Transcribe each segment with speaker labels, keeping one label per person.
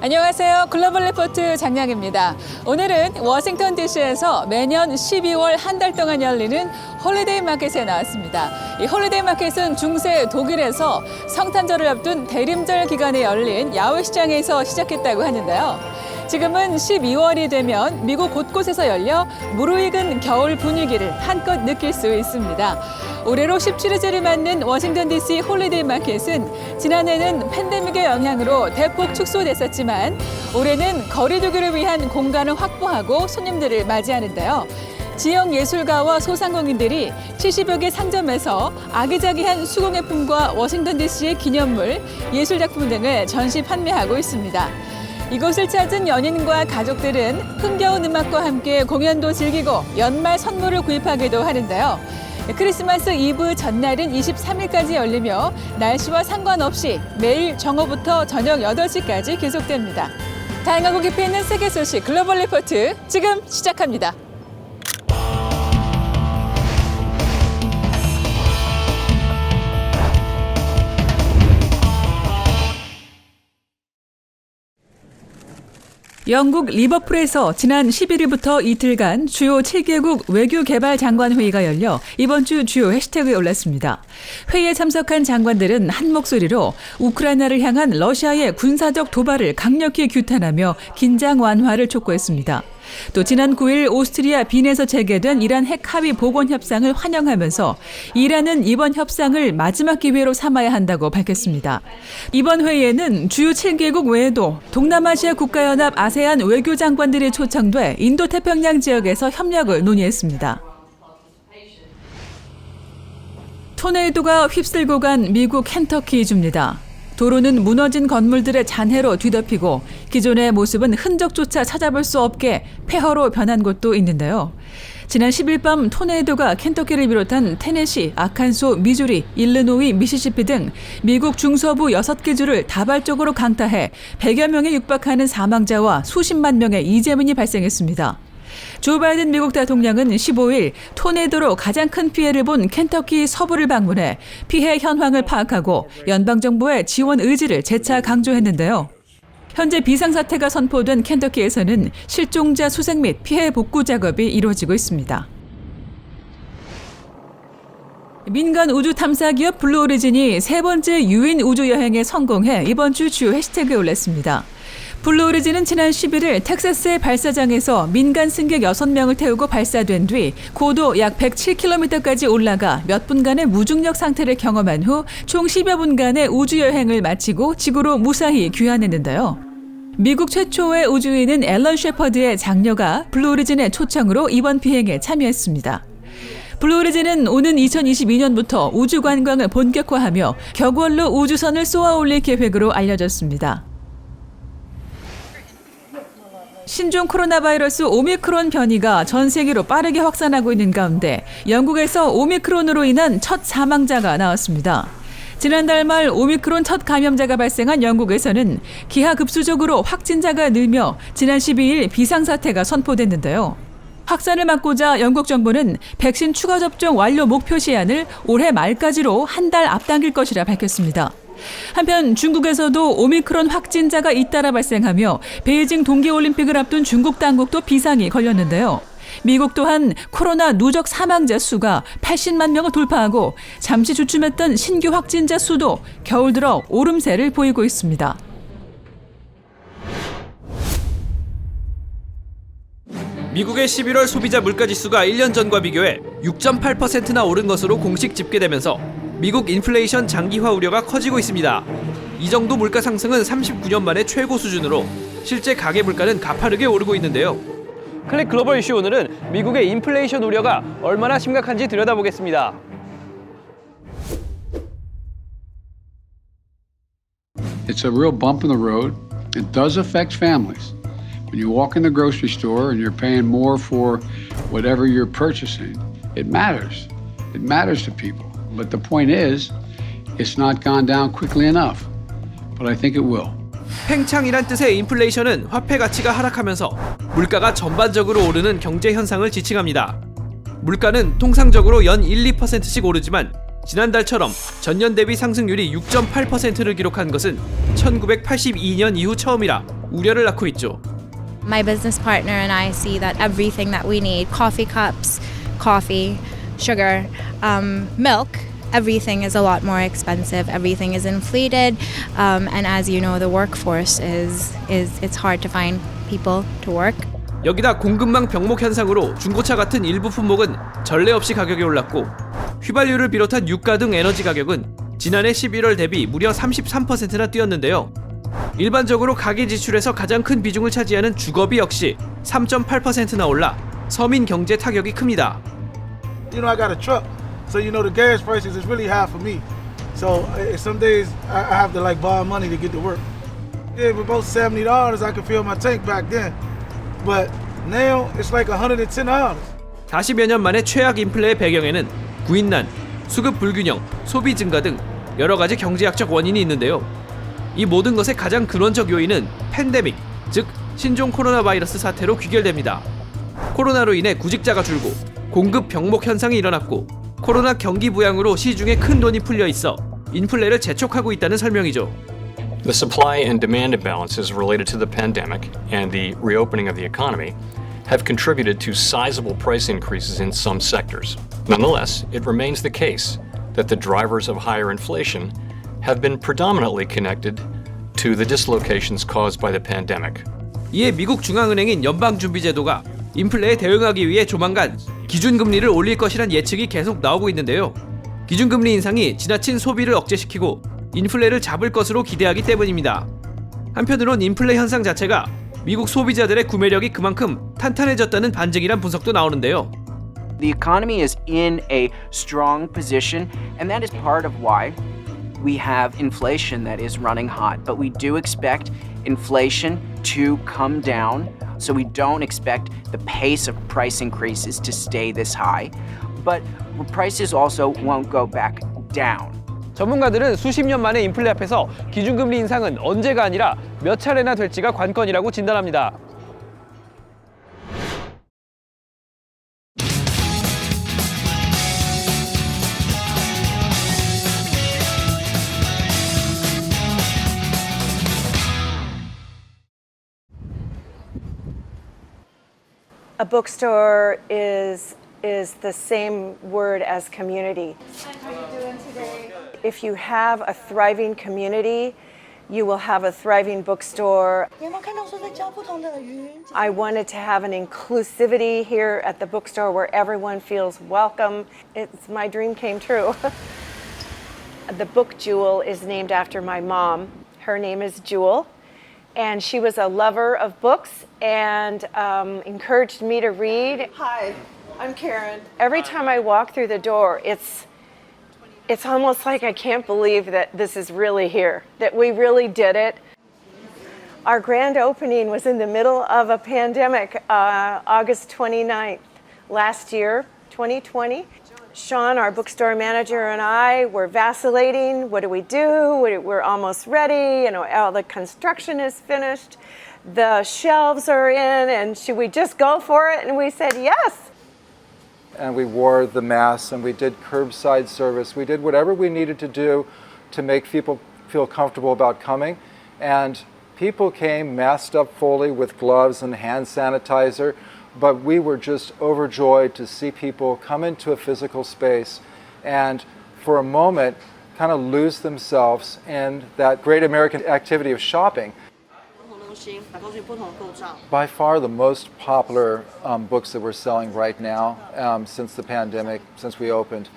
Speaker 1: 안녕하세요. 글로벌 리포트 장량입니다. 오늘은 워싱턴 DC에서 매년 12월 한 달 동안 열리는 홀리데이 마켓에 나왔습니다. 이 홀리데이 마켓은 중세 독일에서 성탄절을 앞둔 대림절 기간에 열린 야외 시장에서 시작했다고 하는데요. 지금은 12월이 되면 미국 곳곳에서 열려 무르익은 겨울 분위기를 한껏 느낄 수 있습니다. 올해로 17회째를 맞는 워싱턴 DC 홀리데이 마켓은 지난해는 팬데믹의 영향으로 대폭 축소됐었지만 올해는 거리두기를 위한 공간을 확보하고 손님들을 맞이하는데요. 지역 예술가와 소상공인들이 70여 개 상점에서 아기자기한 수공예품과 워싱턴 DC의 기념물, 예술작품 등을 전시 판매하고 있습니다. 이곳을 찾은 연인과 가족들은 흥겨운 음악과 함께 공연도 즐기고 연말 선물을 구입하기도 하는데요. 크리스마스 이브 전날인 23일까지 열리며 날씨와 상관없이 매일 정오부터 저녁 8시까지 계속됩니다. 다양하고 깊이 있는 세계 소식 글로벌 리포트 지금 시작합니다. 영국 리버풀에서 지난 11일부터 이틀간 주요 7개국 외교개발장관회의가 열려 이번 주 주요 해시태그에 올랐습니다. 회의에 참석한 장관들은 한 목소리로 우크라이나를 향한 러시아의 군사적 도발을 강력히 규탄하며 긴장 완화를 촉구했습니다. 또 지난 9일 오스트리아 빈에서 재개된 이란 핵 합의 복원 협상을 환영하면서 이란은 이번 협상을 마지막 기회로 삼아야 한다고 밝혔습니다. 이번 회의에는 주요 7개국 외에도 동남아시아 국가연합 아세안 외교장관들이 초청돼 인도태평양 지역에서 협력을 논의했습니다. 토네이도가 휩쓸고 간 미국 켄터키주입니다. 도로는 무너진 건물들의 잔해로 뒤덮이고 기존의 모습은 흔적조차 찾아볼 수 없게 폐허로 변한 곳도 있는데요. 지난 10일 밤 토네이도가 켄터키를 비롯한 테네시, 아칸소, 미주리, 일리노이, 미시시피 등 미국 중서부 6개 주를 다발적으로 강타해 100여 명에 육박하는 사망자와 수십만 명의 이재민이 발생했습니다. 조 바이든 미국 대통령은 15일 토네이도로 가장 큰 피해를 본 켄터키 서부를 방문해 피해 현황을 파악하고 연방정부의 지원 의지를 재차 강조했는데요. 현재 비상사태가 선포된 켄터키에서는 실종자 수색 및 피해 복구 작업이 이루어지고 있습니다. 민간 우주 탐사 기업 블루 오리진이 세 번째 유인 우주 여행에 성공해 이번 주 주요 해시태그에 올랐습니다. 블루 오리진은 지난 11일 텍사스의 발사장에서 민간 승객 6명을 태우고 발사된 뒤 고도 약 107km까지 올라가 몇 분간의 무중력 상태를 경험한 후 총 10여 분간의 우주 여행을 마치고 지구로 무사히 귀환했는데요. 미국 최초의 우주인은 앨런 셰퍼드의 장녀가 블루 오리진의 초청으로 이번 비행에 참여했습니다. 블루 오리진은 오는 2022년부터 우주 관광을 본격화하며 격월로 우주선을 쏘아 올릴 계획으로 알려졌습니다. 신종 코로나 바이러스 오미크론 변이가 전 세계로 빠르게 확산하고 있는 가운데 영국에서 오미크론으로 인한 첫 사망자가 나왔습니다. 지난달 말 오미크론 첫 감염자가 발생한 영국에서는 기하급수적으로 확진자가 늘며 지난 12일 비상사태가 선포됐는데요. 확산을 막고자 영국 정부는 백신 추가 접종 완료 목표 시한을 올해 말까지로 한 달 앞당길 것이라 밝혔습니다. 한편 중국에서도 오미크론 확진자가 잇따라 발생하며 베이징 동계올림픽을 앞둔 중국 당국도 비상이 걸렸는데요. 미국 또한 코로나 누적 사망자 수가 80만 명을 돌파하고 잠시 주춤했던 신규 확진자 수도 겨울 들어 오름세를 보이고 있습니다.
Speaker 2: 미국의 11월 소비자 물가지수가 1년 전과 비교해 6.8%나 오른 것으로 공식 집계되면서 미국 인플레이션 장기화 우려가 커지고 있습니다. 이 정도 물가 상승은 39년 만에 최고 수준으로 실제 가계 물가는 가파르게 오르고 있는데요.
Speaker 3: 클릭 글로벌 이슈 오늘은 미국의 인플레이션 우려가 얼마나 심각한지 들여다보겠습니다.
Speaker 4: It's a real bump in the road. It does affect families. When you walk in the grocery store and you're paying more for whatever you're purchasing, it matters. It matters to people. But the point is, it's not gone down quickly enough. But I think it will.
Speaker 2: 팽창이란 뜻의 인플레이션은 화폐 가치가 하락하면서 물가가 전반적으로 오르는 경제 현상을 지칭합니다. 물가는 통상적으로 연 1~2%씩 오르지만 지난달처럼 전년 대비 상승률이 6.8%를 기록한 것은 1982년 이후 처음이라 우려를 낳고 있죠.
Speaker 5: My business partner and I see that everything that we need, coffee cups, coffee, sugar, milk, everything is a lot more expensive. Everything is inflated, and as you know, the workforce is it's hard to find people to work.
Speaker 2: 여기다 공급망 병목 현상으로 중고차 같은 일부 품목은 전례 없이 가격이 올랐고 휘발유를 비롯한 유가 등 에너지 가격은 지난해 11월 대비 무려 33%나 뛰었는데요. 일반적으로 가계 지출에서 가장 큰 비중을 차지하는 주거비 역시 3.8%나 올라 서민 경제 타격이 큽니다.
Speaker 6: You know, I got a truck, so you know the gas prices is really high for me. So some days I have to like borrow money to get to work. Yeah, for about $70, I could fill my tank back then, but now it's like $110.
Speaker 2: 40여 년 만에 최악 인플레의 배경에는 구인난, 수급 불균형, 소비 증가 등 여러 가지 경제학적 원인이 있는데요. 이 모든 것의 가장 근원적 요인은 팬데믹, 즉 신종 코로나 바이러스 사태로 귀결됩니다. 코로나로 인해 구직자가 줄고 공급 병목 현상이 일어났고 코로나 경기 부양으로 시중에 큰 돈이 풀려 있어 인플레를 재촉하고 있다는 설명이죠.
Speaker 7: The supply and demand imbalances related to the pandemic and the reopening of the economy have contributed to sizable price increases in some sectors. Nonetheless, it remains the case that the drivers of higher inflation have been predominantly connected to the dislocations caused by the pandemic.
Speaker 2: 이에 미국 중앙은행인 연방준비제도가 인플레에 대응하기 위해 조만간 기준금리를 올릴 것이란 예측이 계속 나오고 있는데요. 기준금리 인상이 지나친 소비를 억제시키고 인플레를 잡을 것으로 기대하기 때문입니다. 한편으론 인플레 현상 자체가 미국 소비자들의 구매력이 그만큼 탄탄해졌다는 반증이란 분석도 나오는데요.
Speaker 8: The economy is in a strong position, and that is part of why we have inflation that is running hot. But we do expect inflation to come down, so we don't expect the pace of price increases to stay this high. But prices also won't go back down.
Speaker 3: 전문가들은 수십 년 만에 인플레 앞에서 기준금리 인상은 언제가 아니라 몇 차례나 될지가 관건이라고 진단합니다.
Speaker 9: A bookstore is the same word as community. How are you doing today? If you have a thriving community, you will have a thriving bookstore. I wanted to have an inclusivity here at the bookstore where everyone feels welcome. It's my dream came true. The book Jewel is named after my mom. Her name is Jewel. And she was a lover of books and encouraged me to read. Hi, I'm Karen. Every time I walk through the door, it's almost like I can't believe that this is really here, that we really did it. Our grand opening was in the middle of a pandemic, August 29th last year, 2020. Sean, our bookstore manager, and I were vacillating. What do? We're almost ready. You know, all the construction is finished. The shelves are in, and should we just go for it? And we said yes.
Speaker 10: And we wore the masks, and we did curbside service. We did whatever we needed to do to make people feel comfortable about coming. And people came masked up fully with gloves and hand sanitizer. But we were just overjoyed to see people come into a physical space and for a moment kind of lose themselves in that great American activity of shopping. By far the most popular books that we're selling right now since the pandemic, since we opened,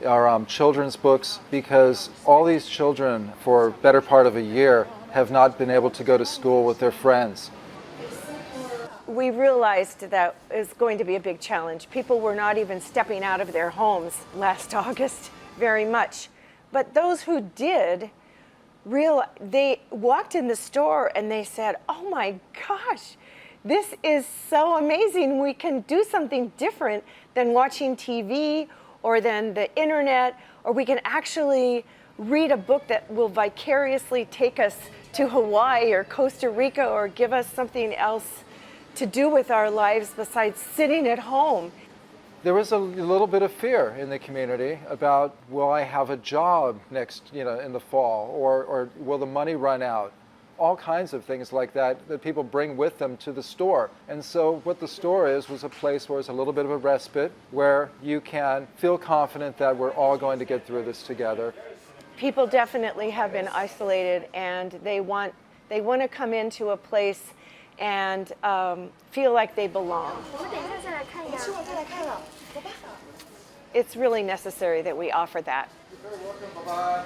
Speaker 10: are children's books because all these children for a better part of a year have not been able to go to school with their friends.
Speaker 9: We realized that it was going to be a big challenge. People were not even stepping out of their homes last August very much. But those who did, they walked in the store and they said, oh my gosh, this is so amazing. We can do something different than watching TV or than the internet, or we can actually read a book that will vicariously take us to Hawaii or Costa Rica or give us something else to do with our lives besides sitting at home.
Speaker 10: There was a little bit of fear in the community about, will I have a job next, in the fall, or will the money run out? all kinds of things like that that people bring with them to the store. And so what the store was a place where it's a little bit of a respite, where you can feel confident that we're all going to get through this together.
Speaker 9: People definitely have been isolated, and they want to come into a place and feel like they belong. It's really necessary that we offer that.
Speaker 10: You're very welcome. Bye-bye.